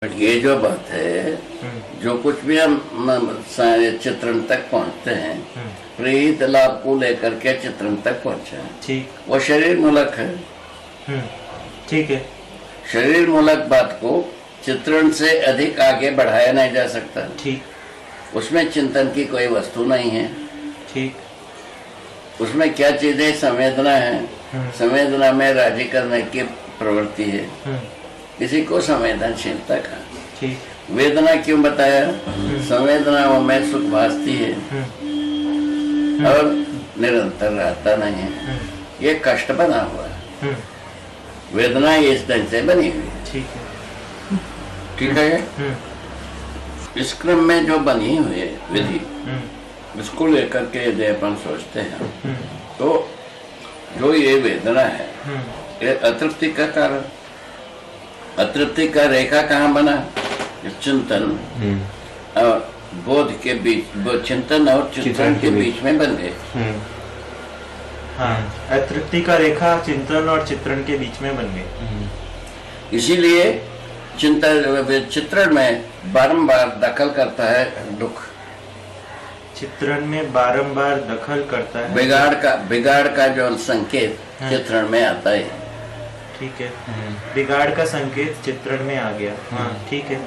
ये जो बात है, जो कुछ भी हम चित्रण तक पहुंचते हैं, प्रीत लाभ को लेकर के चित्रण तक पहुंचे, ठीक, वो शरीर मूलक है। ठीक है। शरीर मूलक बात को चित्रण से अधिक आगे बढ़ाया नहीं जा सकता। ठीक। उसमें चिंतन की कोई वस्तु नहीं है। ठीक। उसमें क्या चीज है? संवेदना है। संवेदना में राजी करने की प्रवृत्ति है। किसी को संवेदनशीलता का। ठीक। वेदना क्यों बताया? संवेदनाओं में सुख भासती है और निरंतर रहता नहीं है। ये कष्ट बना हुआ है। वेदना इस ढंग से बनी हुई है। ठीक है। ठीक है। इस क्रम में जो बनी हुई है विधि, इसको लेकर के यदि अपन सोचते हैं तो जो ये वेदना है, ये अतृप्ति का कारण। अतृप्ति का रेखा कहाँ बना? चिंतन और बोध के बीच, चिंतन और चित्रण के बीच में बन गए। हाँ, अतृप्ति का रेखा चिंतन और चित्रण के बीच में बन गए। इसीलिए चित्रण में बारंबार दखल करता है दुख। चित्रण में बारंबार दखल करता है बिगाड़ का जो संकेत चित्रण में आता है। ठीक है। बिगाड़ का संकेत चित्रण में आ गया। हाँ, ठीक है।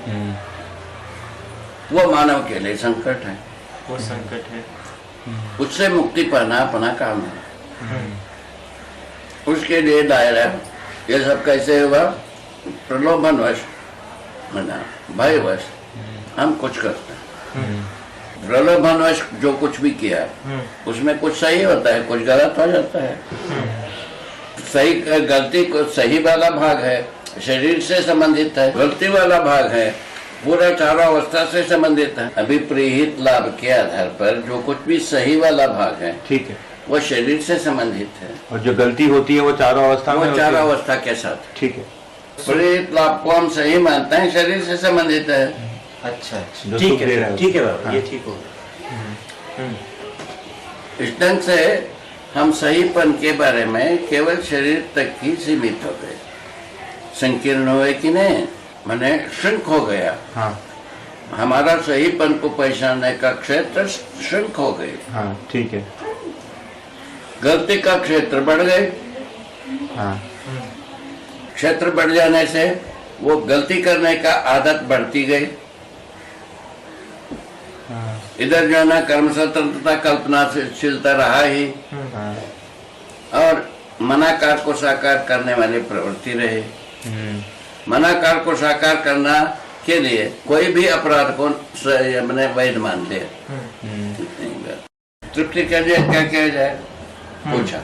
वो मानव के लिए संकट है। वो संकट है। उससे मुक्ति पाना अपना काम है। उसके लिए दायरा ये सब कैसे हुआ? प्रलोभनवश बना। भयवश हम कुछ करते हैं। प्रलोभनवश जो कुछ भी किया उसमें कुछ सही होता है, कुछ गलत हो जाता है। सही गलती को सही वाला भाग है शरीर से संबंधित है, गलती वाला भाग है पूरा चारों अवस्था से संबंधित है। अभी प्रीहित लाभ के आधार पर जो कुछ भी सही वाला भाग है, ठीक है, वो शरीर से संबंधित है, और जो गलती होती है वो चारों अवस्था में, वो चारों अवस्था के साथ। ठीक है, प्रीहित लाभ को हम सही मानते हैं, शरीर से संबंधित है। अच्छा, ठीक है, ठीक है बाबा, ये ठीक होगा। इस ढंग से हम सहीपन के बारे में केवल शरीर तक ही सीमित हो गए। संकीर्ण हुए कि नहीं, मैंने श्रृंख हो गया। हाँ, हमारा सहीपन को पहचानने का क्षेत्र श्रृंख हो गए। हाँ, ठीक है, गलती का क्षेत्र बढ़ गए। हाँ, क्षेत्र बढ़ जाने से वो गलती करने का आदत बढ़ती गई। हाँ, इधर जो है ना कर्म स्वतंत्रता कल्पनाशीलता रहा ही, हाँ, और मनाकार को साकार करने वाली प्रवृत्ति रही। मनाकार को साकार करना के लिए कोई भी अपराध को मैंने वैध मान लिया। तृप्ति के लिए क्या किया जाए पूछा।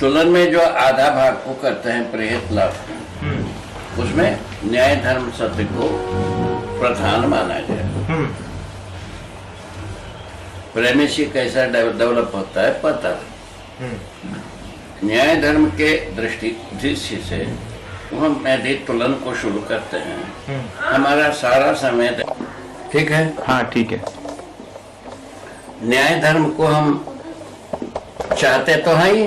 तुलन में जो आधा भाग को करते हैं प्रेत लाभ, उसमें न्याय धर्म सत्य को प्रधान माना जाए। प्रेमेसी कैसा डेवलप होता है पता। न्याय धर्म के दृष्टि से हम यदि तुलन को शुरू करते हैं, हमारा सारा समय, ठीक है, हाँ, ठीक है, न्याय धर्म को हम चाहते तो हैं ही।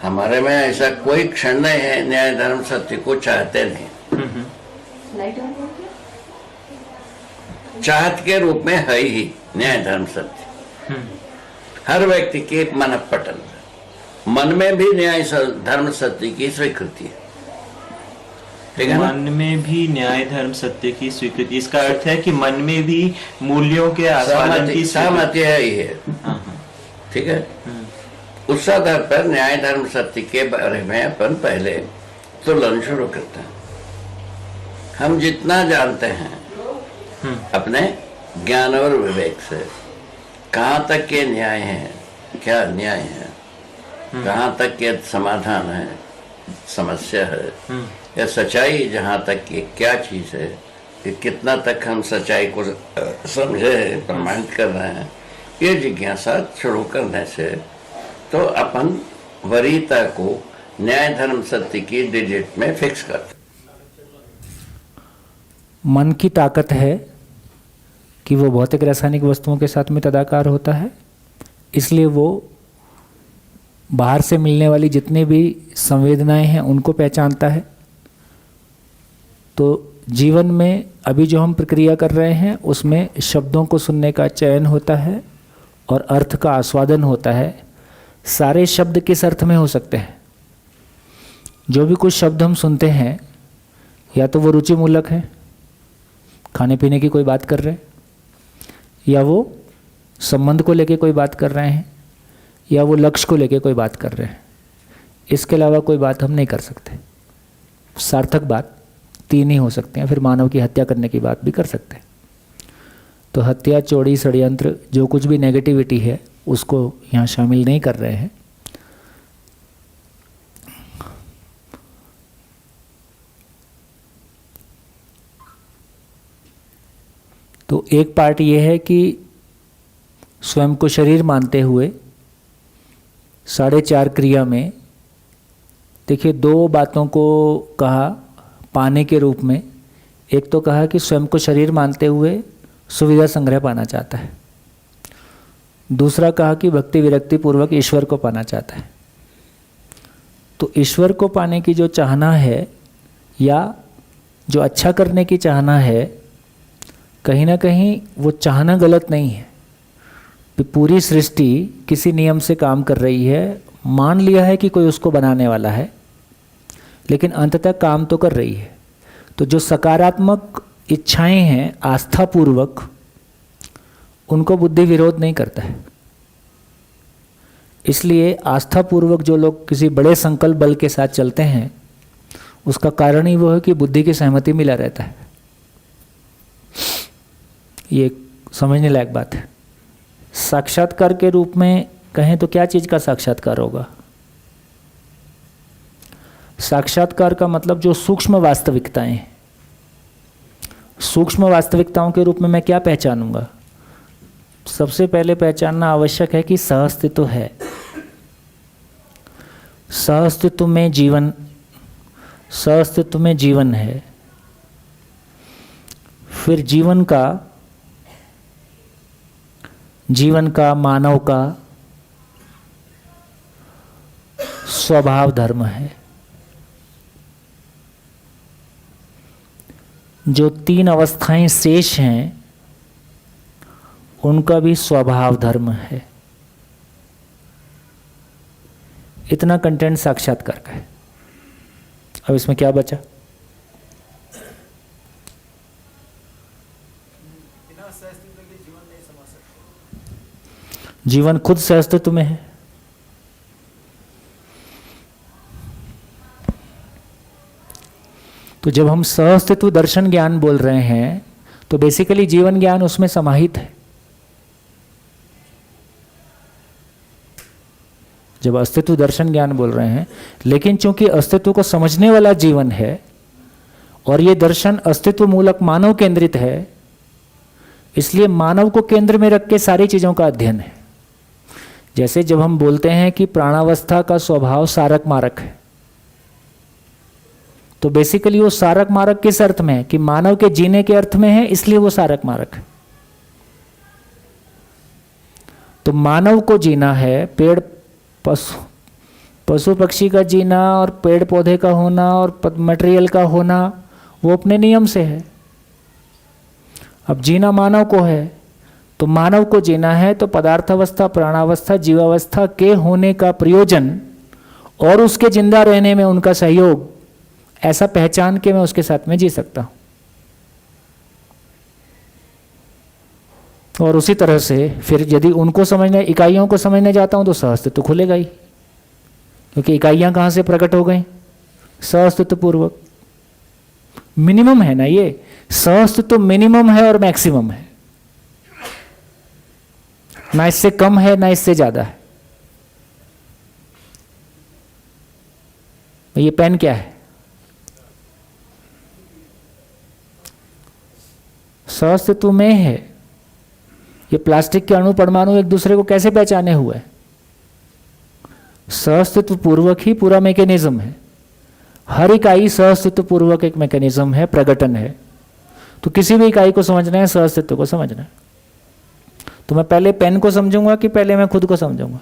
हमारे में ऐसा कोई क्षण नहीं है न्याय धर्म सत्य को चाहते नहीं। चाहत के रूप में है ही न्याय धर्म सत्य हर व्यक्ति के मन पटल। मन में भी न्याय धर्म सत्य की स्वीकृति है, ठीक है ना? मन में भी न्याय धर्म सत्य की स्वीकृति, इसका अर्थ है कि मन में भी मूल्यों के आस्वादन की सहमति है ही है, ठीक है। उस आधार पर न्याय धर्म सत्य के बारे में अपन पहले तुलन शुरू करते हैं। हम जितना जानते हैं अपने ज्ञान और विवेक से, कहाँ तक के न्याय है, क्या अन्याय है, कहाँ तक के समाधान है, समस्या है, या सच्चाई जहाँ तक की क्या चीज है, कि कितना तक हम सच्चाई को समझे प्रमाणित कर रहे हैं, ये जिज्ञासा शुरू करने से तो अपन वरीयता को न्याय धर्म सत्य की डिजिट में फिक्स करते। मन की ताकत है कि वो भौतिक रासायनिक वस्तुओं के साथ में तदाकार होता है, इसलिए वो बाहर से मिलने वाली जितनी भी संवेदनाएं हैं उनको पहचानता है। तो जीवन में अभी जो हम प्रक्रिया कर रहे हैं उसमें शब्दों को सुनने का चयन होता है और अर्थ का आस्वादन होता है। सारे शब्द किस अर्थ में हो सकते हैं? जो भी कुछ शब्द हम सुनते हैं या तो वो रुचि मूलक है, खाने पीने की कोई बात कर रहे हैं, या वो संबंध को लेके कोई बात कर रहे हैं, या वो लक्ष्य को लेके कोई बात कर रहे हैं। इसके अलावा कोई बात हम नहीं कर सकते। सार्थक बात तीन ही हो सकते हैं। फिर मानव की हत्या करने की बात भी कर सकते हैं। तो हत्या, चोरी, षड्यंत्र, जो कुछ भी नेगेटिविटी है उसको यहाँ शामिल नहीं कर रहे हैं। तो एक पार्ट ये है कि स्वयं को शरीर मानते हुए 4.5 क्रिया में देखिए दो बातों को कहा पाने के रूप में। एक तो कहा कि स्वयं को शरीर मानते हुए सुविधा संग्रह पाना चाहता है। दूसरा कहा कि भक्ति विरक्ति पूर्वक ईश्वर को पाना चाहता है। तो ईश्वर को पाने की जो चाहना है या जो अच्छा करने की चाहना है, कहीं ना कहीं वो चाहना गलत नहीं है। पूरी सृष्टि किसी नियम से काम कर रही है, मान लिया है कि कोई उसको बनाने वाला है, लेकिन अंततः काम तो कर रही है। तो जो सकारात्मक इच्छाएं हैं आस्थापूर्वक, उनको बुद्धि विरोध नहीं करता है। इसलिए आस्थापूर्वक जो लोग किसी बड़े संकल्प बल के साथ चलते हैं उसका कारण ही वो है कि बुद्धि की सहमति मिला रहता है। ये समझने लायक बात है। साक्षात्कार के रूप में कहें तो क्या चीज़ का साक्षात्कार होगा? साक्षात्कार का मतलब जो सूक्ष्म वास्तविकताएं, सूक्ष्म वास्तविकताओं के रूप में मैं क्या पहचानूंगा? सबसे पहले पहचानना आवश्यक है कि सहअस्तित्व है। सहअस्तित्व में जीवन, सहअस्तित्व में जीवन है। फिर जीवन का मानव का स्वभाव धर्म है। जो 3 अवस्थाएं शेष हैं उनका भी स्वभाव धर्म है। इतना कंटेंट साक्षात्कार का है। अब इसमें क्या बचा? जीवन खुद सहअस्तित्व में है। तो जब हम सहअस्तित्व दर्शन ज्ञान बोल रहे हैं तो बेसिकली जीवन ज्ञान उसमें समाहित है। जब अस्तित्व दर्शन ज्ञान बोल रहे हैं, लेकिन चूंकि अस्तित्व को समझने वाला जीवन है और ये दर्शन अस्तित्व मूलक मानव केंद्रित है, इसलिए मानव को केंद्र में रख के सारी चीज़ों का अध्ययन है। जैसे जब हम बोलते हैं कि प्राणावस्था का स्वभाव सारक मारक है, तो बेसिकली वो सारक मारक किस अर्थ में है? कि मानव के जीने के अर्थ में है, इसलिए वो सारक मारक है। तो मानव को जीना है, पेड़ पशु पक्षी का जीना और पेड़ पौधे का होना और मटेरियल का होना वो अपने नियम से है। अब जीना मानव को है, तो मानव को जीना है तो पदार्थावस्था, प्राणावस्था, जीवावस्था के होने का प्रयोजन और उसके जिंदा रहने में उनका सहयोग, ऐसा पहचान के मैं उसके साथ में जी सकता हूं। और उसी तरह से फिर यदि उनको समझने, इकाइयों को समझने जाता हूं तो सहअस्तित्व खुलेगा ही, क्योंकि इकाइयां कहां से प्रकट हो गई? सहअस्तित्व पूर्वक। मिनिमम है ना ये, सहअस्तित्व मिनिमम है और मैक्सिमम है, ना इससे कम है ना इससे ज्यादा है। ये पेन क्या है? सहअस्तित्व में है। ये प्लास्टिक के अणु परमाणु एक दूसरे को कैसे पहचाने हुए? सहअस्तित्व पूर्वक ही पूरा मैकेनिज्म है। हर इकाई सहअस्तित्व पूर्वक एक मैकेनिज्म है, प्रगटन है। तो किसी भी इकाई को समझना है, सहअस्तित्व को समझना है, तो मैं पहले पेन को समझूंगा कि पहले मैं खुद को समझूंगा?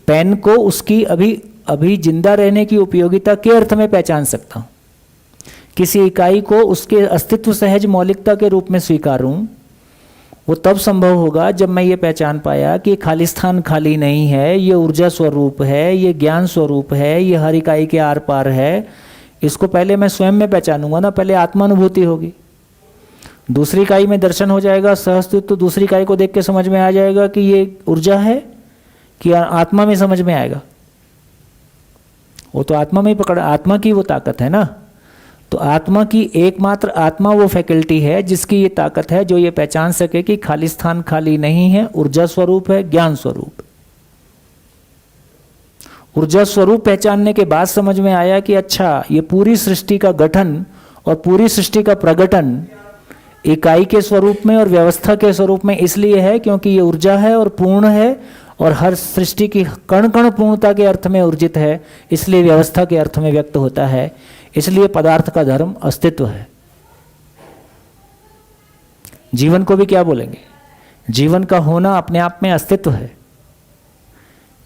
पेन को उसकी अभी जिंदा रहने की उपयोगिता के अर्थ में पहचान सकता हूं। किसी इकाई को उसके अस्तित्व सहज मौलिकता के रूप में स्वीकारूं, वो तब संभव होगा जब मैं ये पहचान पाया कि खालिस्तान खाली नहीं है, ये ऊर्जा स्वरूप है, ये ज्ञान स्वरूप है, ये हर इकाई के आर पार है। इसको पहले मैं स्वयं में पहचानूंगा ना, पहले आत्मानुभूति होगी। दूसरी इकाई में दर्शन हो जाएगा, सहअस्तित्व तो दूसरी इकाई को देख के समझ में आ जाएगा कि ये ऊर्जा है, कि आत्मा में समझ में आएगा। वो तो आत्मा में ही पकड़, आत्मा की वो ताकत है ना। तो आत्मा की एकमात्र, आत्मा वो फैकल्टी है जिसकी ये ताकत है जो ये पहचान सके कि खालिस्तान खाली नहीं है, ऊर्जा स्वरूप है, ज्ञान स्वरूप। ऊर्जा स्वरूप पहचानने के बाद समझ में आया कि अच्छा, ये पूरी सृष्टि का गठन और पूरी सृष्टि का प्रगटन इकाई के स्वरूप में और व्यवस्था के स्वरूप में इसलिए है क्योंकि ये ऊर्जा है और पूर्ण है, और हर सृष्टि की कण कण पूर्णता के अर्थ में ऊर्जित है, इसलिए व्यवस्था के अर्थ में व्यक्त होता है। इसलिए पदार्थ का धर्म अस्तित्व है। जीवन को भी क्या बोलेंगे? जीवन का होना अपने आप में अस्तित्व है।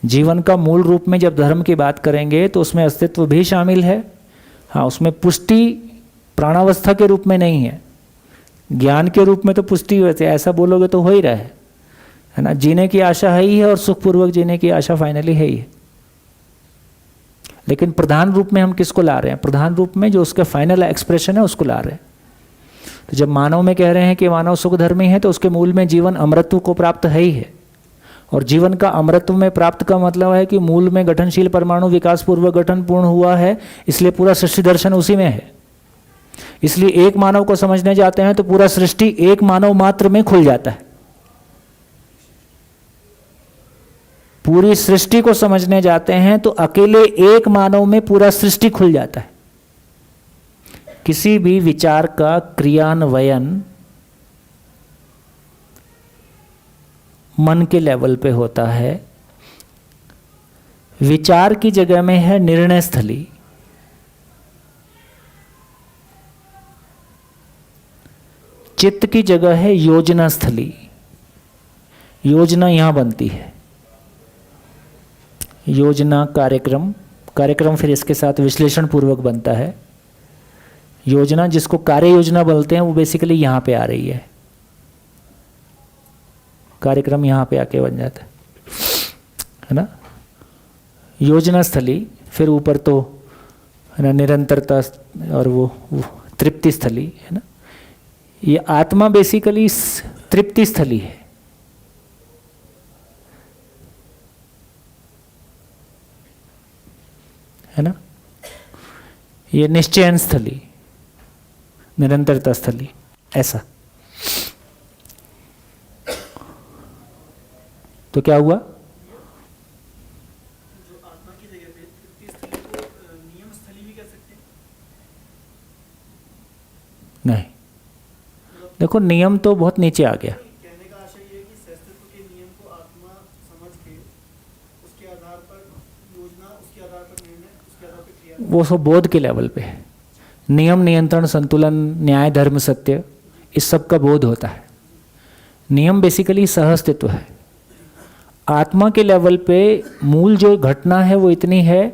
जीवन का मूल रूप में जब धर्म की बात करेंगे तो उसमें अस्तित्व भी शामिल है। हाँ, उसमें पुष्टि प्राणावस्था के रूप में नहीं है, ज्ञान के रूप में तो पुष्टि वैसे ऐसा बोलोगे तो हो ही रहा है ना। जीने की आशा है ही है और सुखपूर्वक जीने की आशा फाइनली है ही है। लेकिन प्रधान रूप में हम किसको ला रहे हैं? प्रधान रूप में जो उसका फाइनल एक्सप्रेशन है उसको ला रहे हैं। तो जब मानव में कह रहे हैं कि मानव सुख धर्मी है, तो उसके मूल में जीवन अमृतत्व को प्राप्त है ही है, और जीवन का अमृतत्व में प्राप्त का मतलब है कि मूल में गठनशील परमाणु विकास पूर्वक गठन पूर्ण हुआ है, इसलिए पूरा सृष्टि दर्शन उसी में है। इसलिए एक मानव को समझने जाते हैं तो पूरा सृष्टि एक मानव मात्र में खुल जाता है। पूरी सृष्टि को समझने जाते हैं तो अकेले एक मानव में पूरा सृष्टि खुल जाता है। किसी भी विचार का क्रियान्वयन मन के लेवल पे होता है। विचार की जगह में है निर्णय स्थली। चित्त की जगह है योजना स्थली। योजना यहां बनती है, योजना कार्यक्रम, कार्यक्रम फिर इसके साथ विश्लेषण पूर्वक बनता है। योजना जिसको कार्य योजना बोलते हैं वो बेसिकली यहाँ पे आ रही है, कार्यक्रम यहाँ पे आके बन जाता है ना। योजना स्थली, फिर ऊपर तो है ना निरंतरता और वो तृप्ति स्थली है ना। ये आत्मा बेसिकली तृप्ति स्थली है ना। ये निश्चयन स्थली, निरंतरता स्थली, ऐसा। तो क्या हुआ? जो आत्मा की जगह पे तृप्ति स्थली को नियम स्थली भी कह सकते हैं? नहीं, देखो नियम तो बहुत नीचे आ गया। कहने का आशय ये है कि सहस्त्रत्व के नियम को आत्मा समझ के उसके आधार पर योजना, उसके आधार पर निर्णय, उसके आधार पर क्रिया। वो सब बोध के लेवल पे है। नियम, नियंत्रण, संतुलन, न्याय, धर्म, सत्य, इस सब का बोध होता है। नियम बेसिकली सहअस्तित्व है। आत्मा के लेवल पे मूल जो घटना है वो इतनी है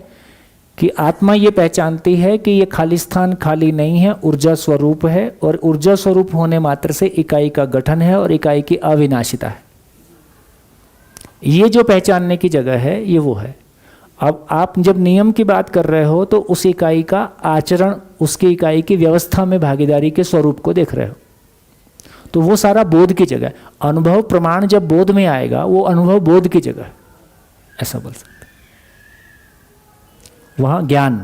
कि आत्मा ये पहचानती है कि ये खाली स्थान खाली नहीं है, ऊर्जा स्वरूप है, और ऊर्जा स्वरूप होने मात्र से इकाई का गठन है और इकाई की अविनाशिता है। ये जो पहचानने की जगह है ये वो है। अब आप जब नियम की बात कर रहे हो तो उस इकाई का आचरण, उसकी इकाई की व्यवस्था में भागीदारी के स्वरूप को देख रहे हो, तो वो सारा बोध की जगह है। अनुभव प्रमाण जब बोध में आएगा वो अनुभव बोध की जगह है, ऐसा बोल सकते। वहाँ ज्ञान,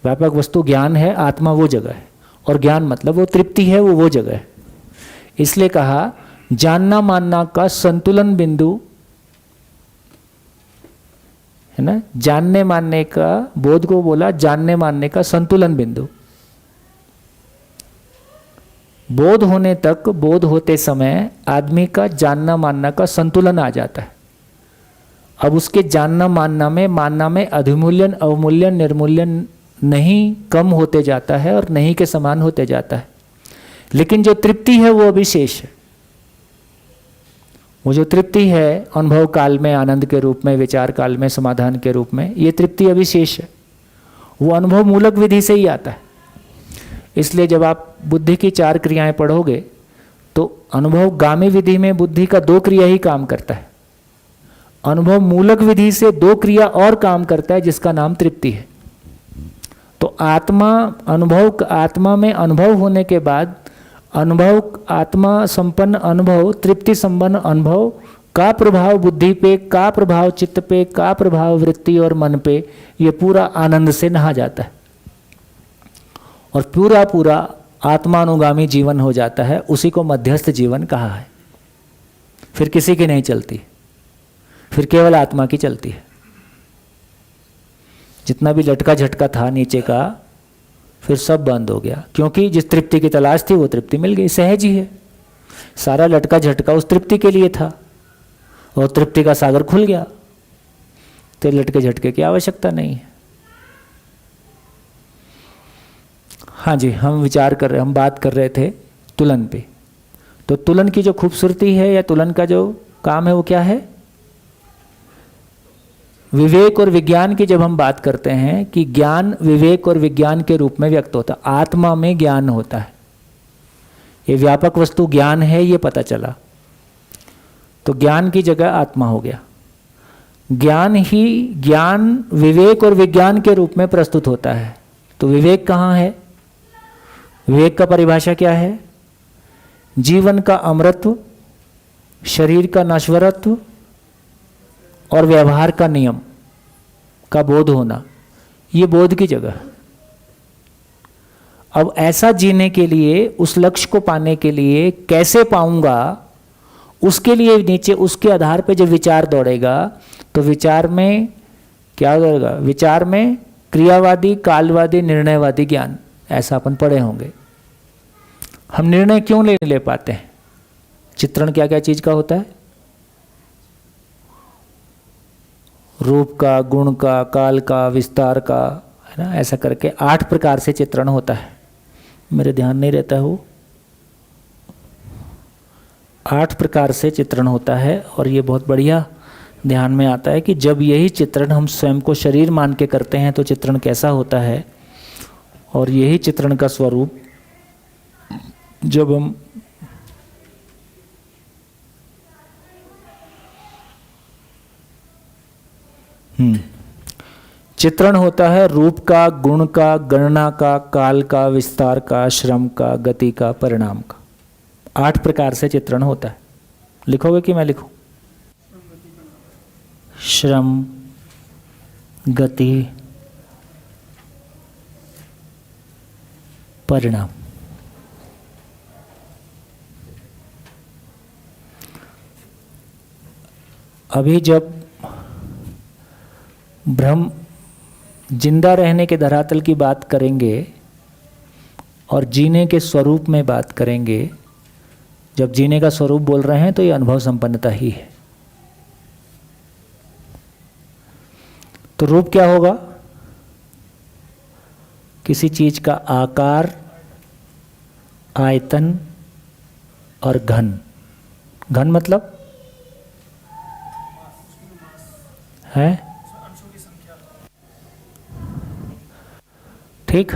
व्यापक वस्तु ज्ञान है, आत्मा वो जगह है, और ज्ञान मतलब वो तृप्ति है, वो जगह है। इसलिए कहा जानना मानना का संतुलन बिंदु है ना। जानने मानने का, बोध को बोला जानने मानने का संतुलन बिंदु। बोध होने तक, बोध होते समय आदमी का जानना मानना का संतुलन आ जाता है। अब उसके जानना मानना में अधिमूल्यन, अवमूल्यन, निर्मूल्यन नहीं कम होते जाता है और नहीं के समान होते जाता है। लेकिन जो तृप्ति है वो अभी शेष है। वो जो तृप्ति है अनुभव काल में आनंद के रूप में, विचार काल में समाधान के रूप में, ये तृप्ति अभी शेष है। वो अनुभव मूलक विधि से ही आता है। इसलिए जब आप बुद्धि की 4 क्रियाएं पढ़ोगे तो अनुभव गामी विधि में बुद्धि का 2 क्रिया ही काम करता है। अनुभव मूलक विधि से 2 क्रिया और काम करता है जिसका नाम तृप्ति है। तो आत्मा में अनुभव होने के बाद अनुभव, आत्मा संपन्न अनुभव, तृप्ति संपन्न अनुभव का प्रभाव बुद्धि पे, का प्रभाव चित्त पे, का प्रभाव वृत्ति और मन पे, ये पूरा आनंद से नहा जाता है और पूरा आत्मानुगामी जीवन हो जाता है। उसी को मध्यस्थ जीवन कहा है। फिर किसी की नहीं चलती, फिर केवल आत्मा की चलती है। जितना भी लटका झटका था नीचे का, फिर सब बंद हो गया, क्योंकि जिस तृप्ति की तलाश थी वो तृप्ति मिल गई। सहज ही है, सारा लटका झटका उस तृप्ति के लिए था और तृप्ति का सागर खुल गया, तो लटके झटके की आवश्यकता नहीं है। हाँ जी, हम बात कर रहे थे तुलन पे। तो तुलन की जो खूबसूरती है या तुलन का जो काम है वो क्या है? विवेक और विज्ञान की जब हम बात करते हैं कि ज्ञान विवेक और विज्ञान के रूप में व्यक्त होता है, आत्मा में ज्ञान होता है। ये व्यापक वस्तु ज्ञान है, ये पता चला, तो ज्ञान की जगह आत्मा हो गया। ज्ञान विवेक और विज्ञान के रूप में प्रस्तुत होता है। तो विवेक कहाँ है? विवेक का परिभाषा क्या है? जीवन का अमृतत्व, शरीर का नश्वरत्व और व्यवहार का नियम का बोध होना, ये बोध की जगह है। अब ऐसा जीने के लिए, उस लक्ष्य को पाने के लिए कैसे पाऊंगा, उसके लिए नीचे उसके आधार पे जब विचार दौड़ेगा तो विचार में क्या दौड़ेगा? विचार में क्रियावादी, कालवादी, निर्णयवादी ज्ञान, ऐसा अपन पढ़े होंगे। हम निर्णय क्यों नहीं ले पाते हैं? चित्रण क्या क्या चीज का होता है? रूप का, गुण का, काल का, विस्तार का, है ना? ऐसा करके 8 प्रकार से चित्रण होता है। मेरे ध्यान नहीं रहता हो, 8 प्रकार से चित्रण होता है। और ये बहुत बढ़िया ध्यान में आता है कि जब यही चित्रण हम स्वयं को शरीर मान के करते हैं तो चित्रण कैसा होता है, और यही चित्रण का स्वरूप जब हम चित्रण होता है रूप का, गुण का, गणना का, काल का, विस्तार का, श्रम का, गति का, परिणाम का। 8 प्रकार से चित्रण होता है। लिखोगे कि मैं लिखूं? श्रम, गति, परिणाम। अभी जब ब्रह्म जिंदा रहने के धरातल की बात करेंगे और जीने के स्वरूप में बात करेंगे, जब जीने का स्वरूप बोल रहे हैं तो ये अनुभव संपन्नता ही है। तो रूप क्या होगा? किसी चीज का आकार, आयतन और घन। घन मतलब है, ठीक।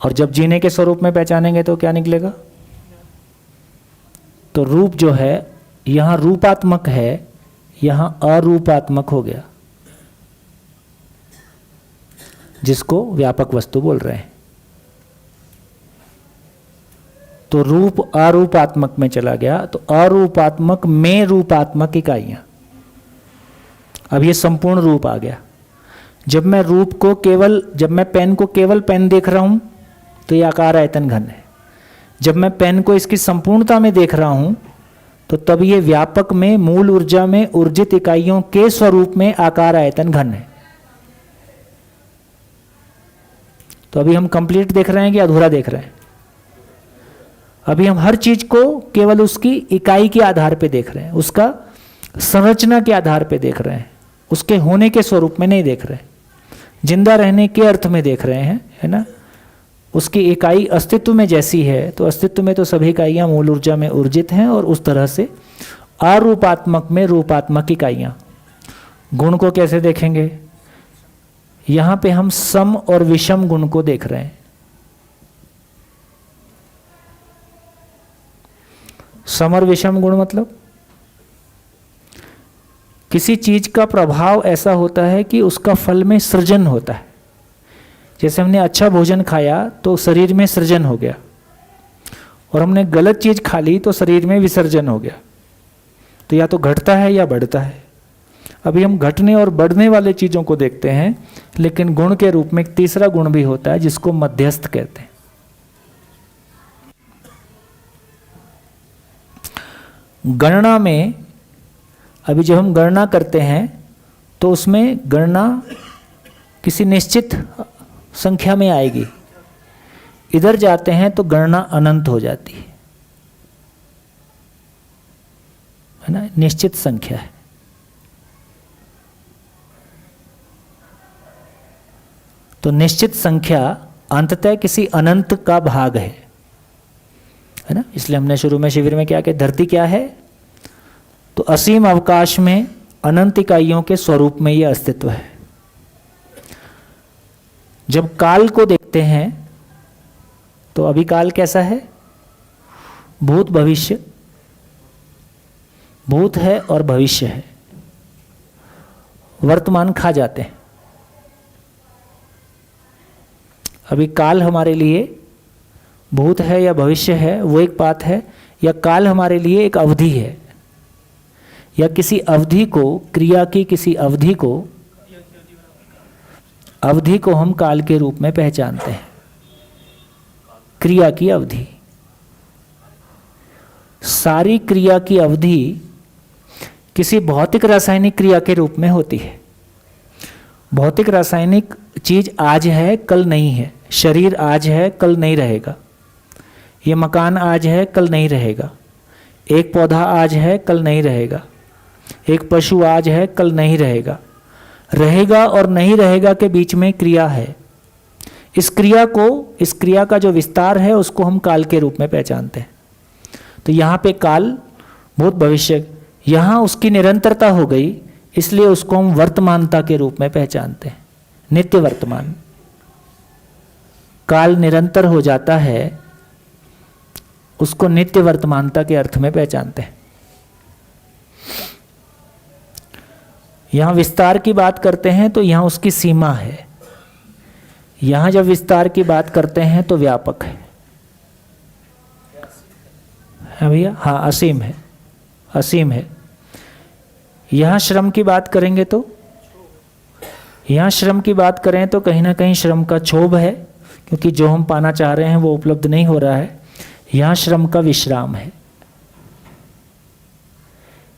और जब जीने के स्वरूप में पहचानेंगे तो क्या निकलेगा? तो रूप जो है यहां रूपात्मक है, यहां अरूपात्मक हो गया, जिसको व्यापक वस्तु बोल रहे हैं। तो रूप अरूपात्मक में चला गया, तो अरूपात्मक में रूपात्मक इकाइयां। अब ये संपूर्ण रूप आ गया। जब मैं रूप को केवल, जब मैं पेन को केवल पेन देख रहा हूं तो ये आकार आयतन घन है। जब मैं पेन को इसकी संपूर्णता में देख रहा हूं तो तब ये व्यापक में, मूल ऊर्जा में, ऊर्जित इकाइयों के स्वरूप में आकार आयतन घन है। तो अभी हम कंप्लीट देख रहे हैं कि अधूरा देख रहे हैं? अभी हम हर चीज को केवल उसकी इकाई के आधार पे देख रहे हैं, उसका संरचना के आधार पे देख रहे हैं, उसके होने के स्वरूप में नहीं देख रहे हैं। जिंदा रहने के अर्थ में देख रहे हैं, है ना? उसकी इकाई अस्तित्व में जैसी है तो अस्तित्व में तो सभी इकाइयां मूल ऊर्जा में ऊर्जित हैं, और उस तरह से अरूपात्मक में रूपात्मक इकाइयां। गुण को कैसे देखेंगे? यहां पे हम सम और विषम गुण को देख रहे हैं। सम और विषम गुण मतलब किसी चीज का प्रभाव ऐसा होता है कि उसका फल में सृजन होता है। जैसे हमने अच्छा भोजन खाया तो शरीर में सृजन हो गया, और हमने गलत चीज खा ली तो शरीर में विसर्जन हो गया। तो या तो घटता है या बढ़ता है। अभी हम घटने और बढ़ने वाले चीजों को देखते हैं, लेकिन गुण के रूप में एक तीसरा गुण भी होता है जिसको मध्यस्थ कहते हैं। गणना में अभी जब हम गणना करते हैं तो उसमें गणना किसी निश्चित संख्या में आएगी। इधर जाते हैं तो गणना अनंत हो जाती है ना? निश्चित संख्या है। तो निश्चित संख्या अंततः किसी अनंत का भाग है ना? इसलिए हमने शुरू में शिविर में क्या किया? धरती क्या है? तो असीम अवकाश में अनंत इकाइयों के स्वरूप में यह अस्तित्व है। जब काल को देखते हैं तो अभी काल कैसा है? भूत भविष्य, भूत है और भविष्य है, वर्तमान खा जाते हैं। अभी काल हमारे लिए भूत है या भविष्य है वो एक बात है, या काल हमारे लिए एक अवधि है, या किसी अवधि को, क्रिया की किसी अवधि को हम काल के रूप में पहचानते हैं। क्रिया की अवधि, सारी क्रिया की अवधि किसी भौतिक रासायनिक क्रिया के रूप में होती है। भौतिक रासायनिक चीज आज है, कल नहीं है। शरीर आज है, कल नहीं रहेगा। ये मकान आज है, कल नहीं रहेगा। एक पौधा आज है, कल नहीं रहेगा। एक पशु आज है, कल नहीं रहेगा। रहेगा और नहीं रहेगा के बीच में क्रिया है। इस क्रिया का जो विस्तार है उसको हम काल के रूप में पहचानते हैं। तो यहाँ पे काल, भूत, भविष्य, यहाँ उसकी निरंतरता हो गई, इसलिए उसको हम वर्तमानता के रूप में पहचानते हैं। नित्य वर्तमान, काल निरंतर हो जाता है, उसको नित्य वर्तमानता के अर्थ में पहचानते हैं। यहां विस्तार की बात करते हैं तो यहां उसकी सीमा है। यहां जब विस्तार की बात करते हैं तो व्यापक है भैया? हाँ, असीम है, असीम है। यहां श्रम की बात करेंगे तो, यहां श्रम की बात करें तो कहीं ना कहीं श्रम का क्षोभ है, क्योंकि जो हम पाना चाह रहे हैं वो उपलब्ध नहीं हो रहा है। यहां श्रम का विश्राम है,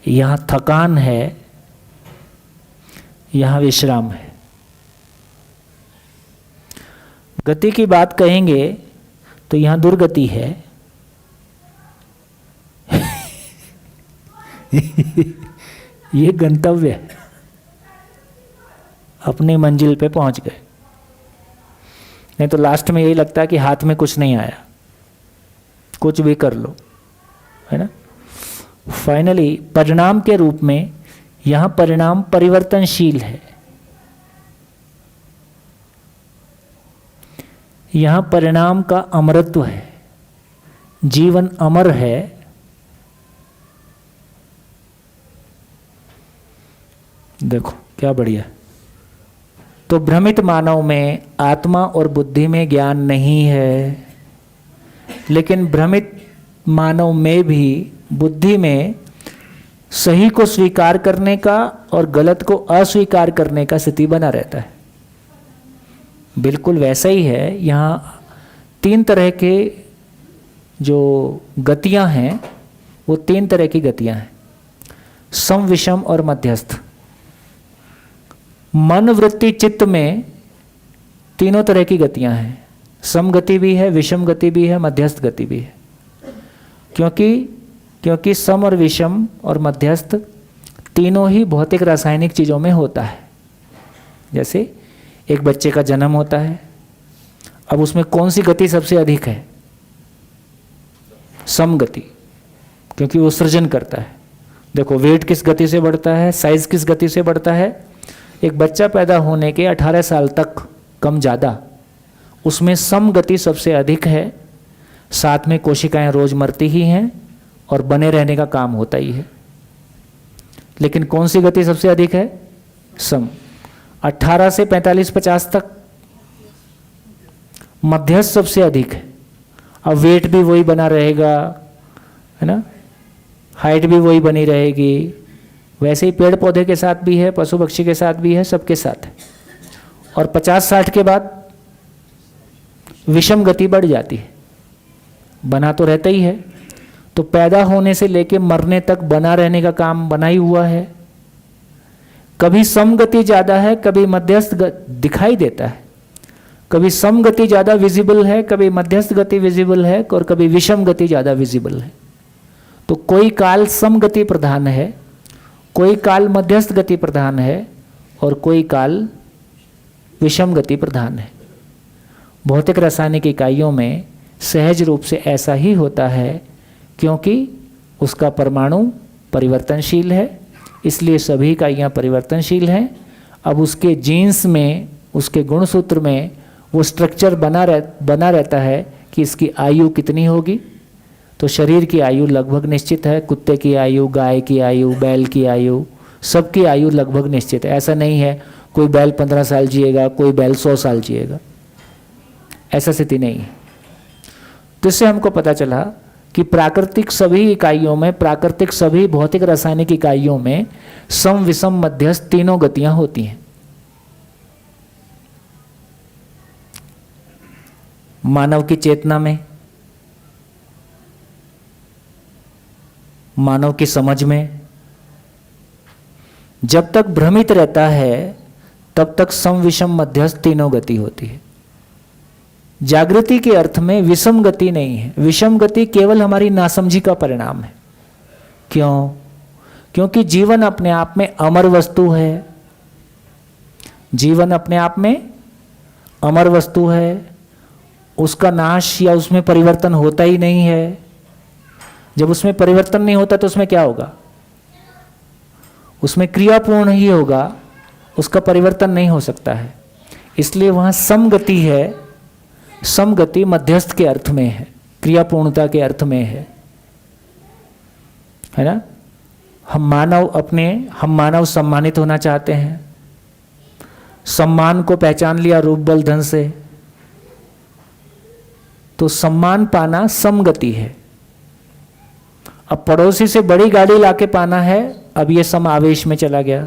यहां थकान है, यहां विश्राम है। गति की बात कहेंगे तो यहां दुर्गति है ये गंतव्य है, अपनी मंजिल पे पहुंच गए। नहीं तो लास्ट में यही लगता है कि हाथ में कुछ नहीं आया, कुछ भी कर लो, है ना। फाइनली परिणाम के रूप में यहां परिणाम परिवर्तनशील है। यहां परिणाम का अमरत्व है, जीवन अमर है। देखो क्या बढ़िया। तो भ्रमित मानव में आत्मा और बुद्धि में ज्ञान नहीं है, लेकिन भ्रमित मानव में भी बुद्धि में सही को स्वीकार करने का और गलत को अस्वीकार करने का स्थिति बना रहता है। बिल्कुल वैसा ही है। यहाँ तीन तरह के जो गतियाँ हैं वो तीन तरह की गतियाँ हैं, सम, विषम और मध्यस्थ। मन, वृत्ति, चित्त में तीनों तरह की गतियाँ हैं। सम गति भी है, विषम गति भी है, मध्यस्थ गति भी है। क्योंकि सम और विषम और मध्यस्थ तीनों ही भौतिक रासायनिक चीज़ों में होता है। जैसे एक बच्चे का जन्म होता है, अब उसमें कौन सी गति सबसे अधिक है? सम गति, क्योंकि वो सृजन करता है। देखो वेट किस गति से बढ़ता है, साइज किस गति से बढ़ता है। एक बच्चा पैदा होने के 18 साल तक कम ज़्यादा उसमें सम गति सबसे अधिक है। साथ में कोशिकाएं रोज मरती ही हैं और बने रहने का काम होता ही है। लेकिन कौन सी गति सबसे अधिक है? सम। 18 से 45-50 तक मध्यस्थ सबसे अधिक है। अब वेट भी वही बना रहेगा, है ना, हाइट भी वही बनी रहेगी। वैसे ही पेड़ पौधे के साथ भी है, पशु पक्षी के साथ भी है, सबके साथ है। और 50-60 के बाद विषम गति बढ़ जाती है। बना तो रहता ही है, तो पैदा होने से लेके मरने तक बना रहने का काम बना ही हुआ है। कभी सम गति ज़्यादा है, कभी मध्यस्थ दिखाई देता है। कभी सम गति ज़्यादा विजिबल है, कभी मध्यस्थ गति विजिबल है, और कभी विषम गति ज़्यादा विजिबल है। तो कोई काल सम गति प्रधान है, कोई काल मध्यस्थ गति प्रधान है, और कोई काल विषम गति प्रधान है। भौतिक रासायनिक इकाइयों में सहज रूप से ऐसा ही होता है, क्योंकि उसका परमाणु परिवर्तनशील है, इसलिए सभी इकाइयाँ परिवर्तनशील हैं। अब उसके जीन्स में, उसके गुणसूत्र में वो स्ट्रक्चर बना रहता है कि इसकी आयु कितनी होगी। तो शरीर की आयु लगभग निश्चित है। कुत्ते की आयु, गाय की आयु, बैल की आयु, सबकी आयु लगभग निश्चित है। ऐसा नहीं है कोई बैल 15 साल जिएगा, कोई बैल 100 साल जिएगा, ऐसा स्थिति नहीं है। तो इससे हमको पता चला कि प्राकृतिक सभी इकाइयों में, प्राकृतिक सभी भौतिक रासायनिक इकाइयों में सम विषम मध्यस्थ तीनों गतियां होती हैं। मानव की चेतना में, मानव की समझ में जब तक भ्रमित रहता है तब तक सम विषम मध्यस्थ तीनों गति होती है। जागृति के अर्थ में विषम गति नहीं है। विषम गति केवल हमारी नासमझी का परिणाम है। क्यों? क्योंकि जीवन अपने आप में अमर वस्तु है। जीवन अपने आप में अमर वस्तु है, उसका नाश या उसमें परिवर्तन होता ही नहीं है। जब उसमें परिवर्तन नहीं होता तो उसमें क्या होगा? उसमें क्रियापूर्ण ही होगा, उसका परिवर्तन नहीं हो सकता है। इसलिए वहाँ समगति है। समगति मध्यस्थ के अर्थ में है, क्रियापूर्णता के अर्थ में है ना। हम मानव सम्मानित होना चाहते हैं, सम्मान को पहचान लिया रूप बल धन से, तो सम्मान पाना समगति है। अब पड़ोसी से बड़ी गाड़ी लाके पाना है, अब ये सम आवेश में चला गया।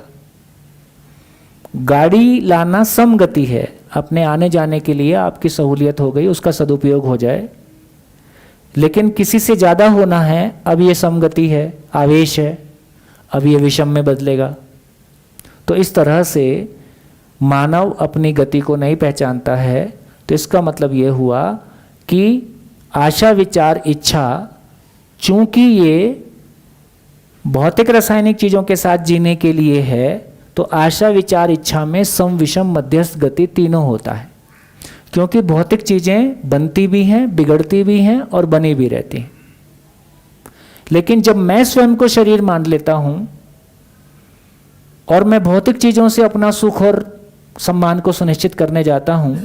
गाड़ी लाना समगति है, अपने आने जाने के लिए आपकी सहूलियत हो गई, उसका सदुपयोग हो जाए। लेकिन किसी से ज़्यादा होना है, अब ये समगति है, आवेश है, अब ये विषम में बदलेगा। तो इस तरह से मानव अपनी गति को नहीं पहचानता है। तो इसका मतलब ये हुआ कि आशा विचार इच्छा, चूंकि ये भौतिक रासायनिक चीज़ों के साथ जीने के लिए है, तो आशा विचार इच्छा में सम विषम मध्यस्थ गति तीनों होता है। क्योंकि भौतिक चीज़ें बनती भी हैं, बिगड़ती भी हैं और बनी भी रहती हैं। लेकिन जब मैं स्वयं को शरीर मान लेता हूं और मैं भौतिक चीज़ों से अपना सुख और सम्मान को सुनिश्चित करने जाता हूं,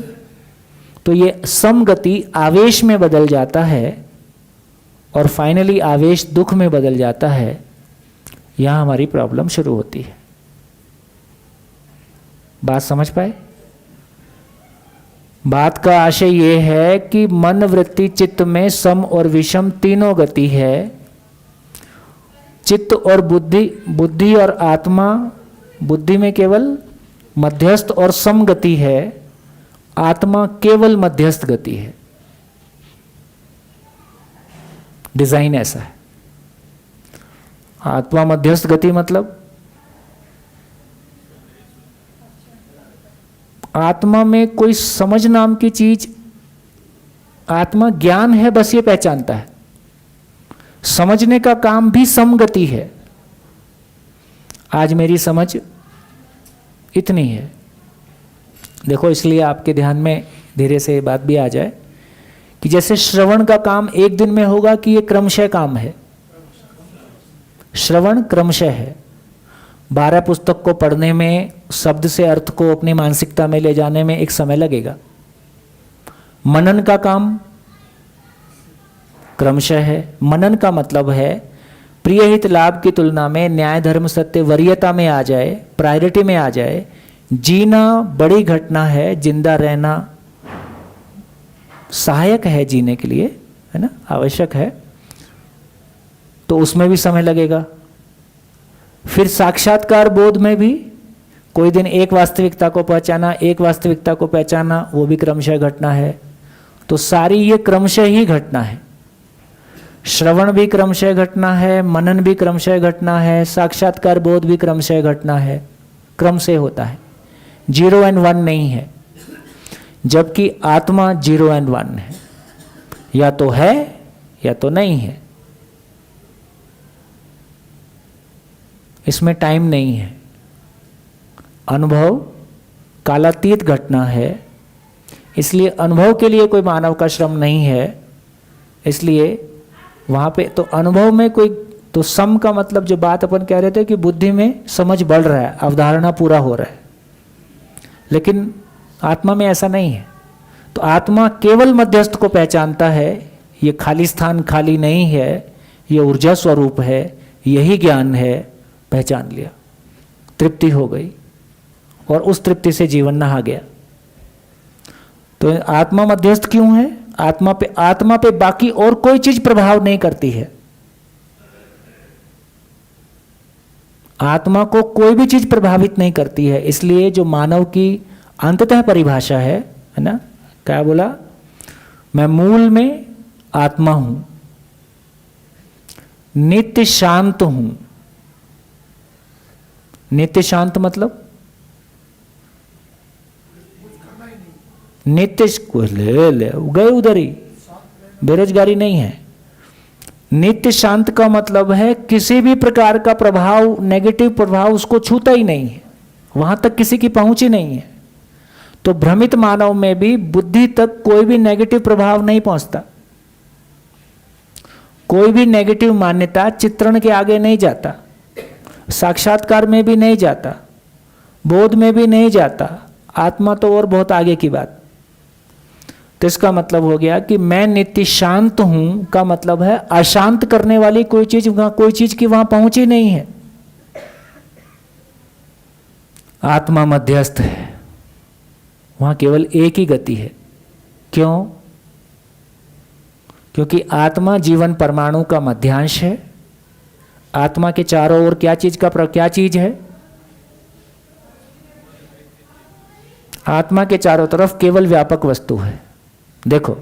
तो ये समगति आवेश में बदल जाता है और फाइनली आवेश दुख में बदल जाता है। यहां हमारी प्रॉब्लम शुरू होती है। बात समझ पाए? बात का आशय ये है कि मन वृत्ति चित्त में सम और विषम तीनों गति है। चित्त और बुद्धि और आत्मा, बुद्धि में केवल मध्यस्थ और सम गति है, आत्मा केवल मध्यस्थ गति है। डिजाइन ऐसा है। आत्मा मध्यस्थ गति मतलब आत्मा में कोई समझ नाम की चीज, आत्मा ज्ञान है, बस ये पहचानता है। समझने का काम भी समगति है। आज मेरी समझ इतनी है, देखो, इसलिए आपके ध्यान में धीरे से ये बात भी आ जाए कि जैसे श्रवण का काम एक दिन में होगा कि ये क्रमशः काम है। श्रवण क्रमशः है। 12 पुस्तक को पढ़ने में, शब्द से अर्थ को अपनी मानसिकता में ले जाने में एक समय लगेगा। मनन का काम क्रमशः है। मनन का मतलब है प्रिय हित लाभ की तुलना में न्याय धर्म सत्य वरीयता में आ जाए, प्रायोरिटी में आ जाए। जीना बड़ी घटना है, जिंदा रहना सहायक है जीने के लिए, है ना, आवश्यक है, तो उसमें भी समय लगेगा। फिर साक्षात्कार बोध में भी कोई दिन एक वास्तविकता को पहचाना, एक वास्तविकता को पहचाना, वो भी क्रमशः घटना है। तो सारी ये क्रमशः ही घटना है। श्रवण भी क्रमशः घटना है, मनन भी क्रमशः घटना है, साक्षात्कार बोध भी क्रमशः घटना है, क्रम से होता है, 0 और 1 नहीं है। जबकि आत्मा 0 और 1 है, या तो है या तो नहीं है। इसमें टाइम नहीं है। अनुभव कालातीत घटना है, इसलिए अनुभव के लिए कोई मानव का श्रम नहीं है। इसलिए वहाँ पे तो अनुभव में कोई, तो सम का मतलब जो बात अपन कह रहे थे कि बुद्धि में समझ बढ़ रहा है, अवधारणा पूरा हो रहा है, लेकिन आत्मा में ऐसा नहीं है। तो आत्मा केवल मध्यस्थ को पहचानता है। ये खाली स्थान खाली नहीं है, ये ऊर्जा स्वरूप है, यही ज्ञान है। पहचान लिया, तृप्ति हो गई, और उस तृप्ति से जीवन नहा गया। तो आत्मा मध्यस्थ क्यों है? आत्मा पे बाकी और कोई चीज प्रभाव नहीं करती है। आत्मा को कोई भी चीज प्रभावित नहीं करती है। इसलिए जो मानव की अंततः परिभाषा है ना, क्या बोला, मैं मूल में आत्मा हूं, नित्य शांत हूं। नित्य शांत मतलब नित्य ले गए उधर ही, बेरोजगारी नहीं है। नित्य शांत का मतलब है किसी भी प्रकार का प्रभाव, नेगेटिव प्रभाव उसको छूता ही नहीं है, वहां तक किसी की पहुंच ही नहीं है। तो भ्रमित मानव में भी बुद्धि तक कोई भी नेगेटिव प्रभाव नहीं पहुंचता। कोई भी नेगेटिव मान्यता चित्रण के आगे नहीं जाता, साक्षात्कार में भी नहीं जाता, बोध में भी नहीं जाता। आत्मा तो और बहुत आगे की बात। तो इसका मतलब हो गया कि मैं नित्य शांत हूं का मतलब है अशांत करने वाली कोई चीज की वहां पहुंच ही नहीं है। आत्मा मध्यस्थ है, वहां केवल एक ही गति है। क्यों? क्योंकि आत्मा जीवन परमाणु का मध्यांश है। आत्मा के चारों ओर क्या चीज है? आत्मा के चारों तरफ केवल व्यापक वस्तु है। देखो,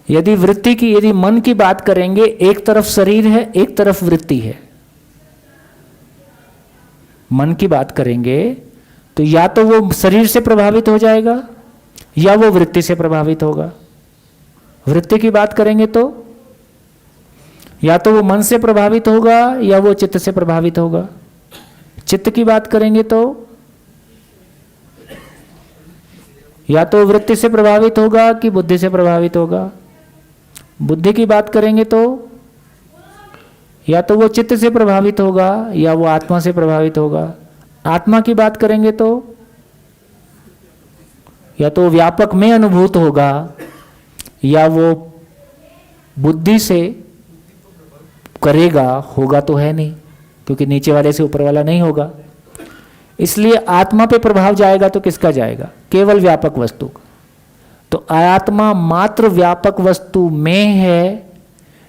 यदि मन की बात करेंगे, एक तरफ शरीर है, एक तरफ वृत्ति है। मन की बात करेंगे तो या तो वो शरीर से प्रभावित हो जाएगा या वो वृत्ति से प्रभावित होगा। वृत्ति की बात करेंगे तो या तो वो मन से प्रभावित होगा या वो चित्त से प्रभावित होगा। चित्त की बात करेंगे तो या तो वृत्ति से प्रभावित होगा कि बुद्धि से प्रभावित होगा। बुद्धि की बात करेंगे तो या तो वो चित्त से प्रभावित होगा या वो आत्मा से प्रभावित होगा। आत्मा की बात करेंगे तो या तो व्यापक में अनुभूत होगा या वो बुद्धि से करेगा। होगा तो है नहीं, क्योंकि नीचे वाले से ऊपर वाला नहीं होगा। इसलिए आत्मा पे प्रभाव जाएगा तो किसका जाएगा? केवल व्यापक वस्तु का। तो आत्मा मात्र व्यापक वस्तु में है,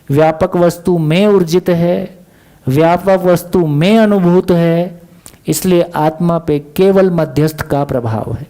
व्यापक वस्तु में ऊर्जित है, व्यापक वस्तु में अनुभूत है। इसलिए आत्मा पे केवल मध्यस्थ का प्रभाव है।